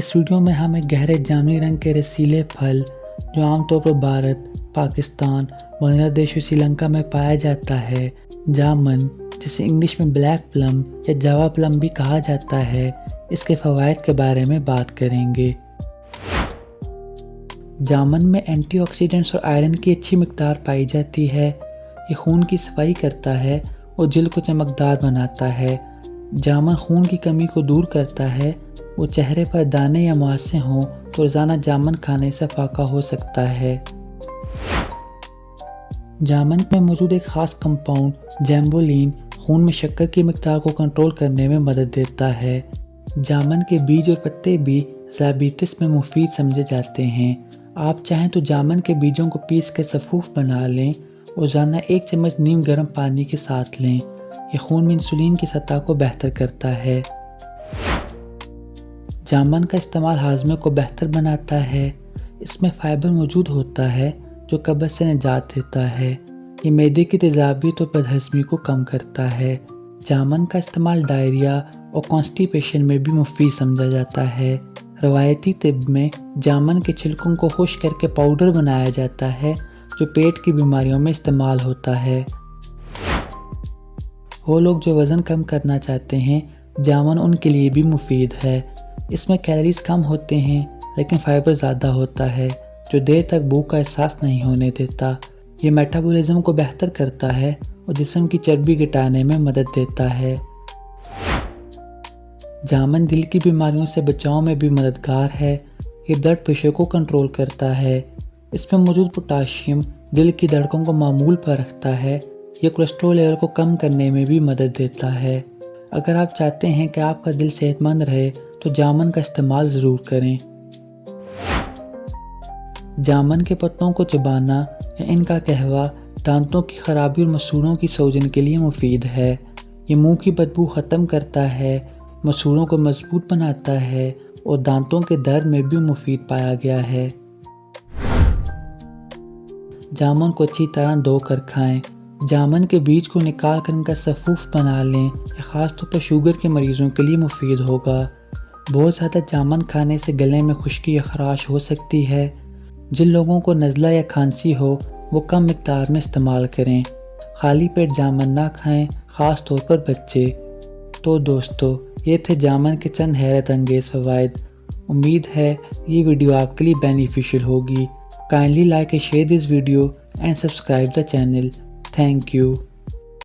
اس video میں ہم ایک گہرے جامنی رنگ کے رسیلے پھل جو عام طور پر بھارت، پاکستان، بنگلہ دیش اور سری لنکا میں پایا جاتا ہے، جامن جسے انگلش میں بلیک پلم یا جاوا پلم بھی کہا جاتا ہے، اس کے فوائد کے بارے میں بات کریں گے۔ جامن میں اینٹی آکسیڈنٹس اور آئرن کی اچھی مقدار پائی جاتی ہے۔ یہ خون کی صفائی کرتا ہے اور جلد کو چمکدار بناتا ہے۔ جامن خون کی کمی کو دور کرتا ہے۔ وہ چہرے پر دانے یا مہاسے ہوں تو روزانہ جامن کھانے سے فاقہ ہو سکتا ہے۔ جامن میں موجود ایک خاص کمپاؤنڈ جیمبولین خون میں شکر کی مقدار کو کنٹرول کرنے میں مدد دیتا ہے۔ جامن کے بیج اور پتے بھی ذیابیطس میں مفید سمجھے جاتے ہیں۔ آپ چاہیں تو جامن کے بیجوں کو پیس کر سفوف بنا لیں، روزانہ 1 چمچ نیم گرم پانی کے ساتھ لیں۔ یہ خون میں انسولین کی سطح کو بہتر کرتا ہے۔ جامن کا استعمال ہاضمے کو بہتر بناتا ہے۔ اس میں فائبر موجود ہوتا ہے جو قبض سے نجات دیتا ہے۔ یہ معدے کی تیزابیت اور بدہضمی کو کم کرتا ہے۔ جامن کا استعمال ڈائریا اور کانسٹیپیشن میں بھی مفید سمجھا جاتا ہے۔ روایتی طب میں جامن کے چھلکوں کو خشک کر کے پاؤڈر بنایا جاتا ہے جو پیٹ کی بیماریوں میں استعمال ہوتا ہے۔ وہ لوگ جو وزن کم کرنا چاہتے ہیں، جامن ان کے لیے بھی مفید ہے۔ اس میں کیلوریز کم ہوتے ہیں لیکن فائبر زیادہ ہوتا ہے جو دیر تک بھوک کا احساس نہیں ہونے دیتا۔ یہ میٹابولزم کو بہتر کرتا ہے اور جسم کی چربی گھٹانے میں مدد دیتا ہے۔ جامن دل کی بیماریوں سے بچاؤ میں بھی مددگار ہے۔ یہ بلڈ پریشر کو کنٹرول کرتا ہے۔ اس میں موجود پوٹاشیم دل کی دھڑکن کو معمول پر رکھتا ہے۔ یہ کولیسٹرول لیول کو کم کرنے میں بھی مدد دیتا ہے۔ اگر آپ چاہتے ہیں کہ آپ کا دل صحت مند رہے تو جامن کا استعمال ضرور کریں۔ جامن کے پتوں کو چبانا یا ان کا قہوہ دانتوں کی خرابی اور مسوڑھوں کی سوجن کے لیے مفید ہے۔ یہ منہ کی بدبو ختم کرتا ہے، مسوڑھوں کو مضبوط بناتا ہے اور دانتوں کے درد میں بھی مفید پایا گیا ہے۔ جامن کو اچھی طرح دھو کر کھائیں۔ جامن کے بیج کو نکال کر ان کا سفوف بنا لیں۔ یہ خاص طور پر شوگر کے مریضوں کے لیے مفید ہوگا۔ بہت زیادہ جامن کھانے سے گلے میں خشکی یا خراش ہو سکتی ہے۔ جن لوگوں کو نزلہ یا کھانسی ہو وہ کم مقدار میں استعمال کریں۔ خالی پیٹ جامن نہ کھائیں، خاص طور پر بچے۔ تو دوستو، یہ تھے جامن کے چند حیرت انگیز فوائد۔ امید ہے یہ ویڈیو آپ کے لیے بینیفیشل ہوگی۔ Kindly like and share this video and subscribe the channel. Thank you.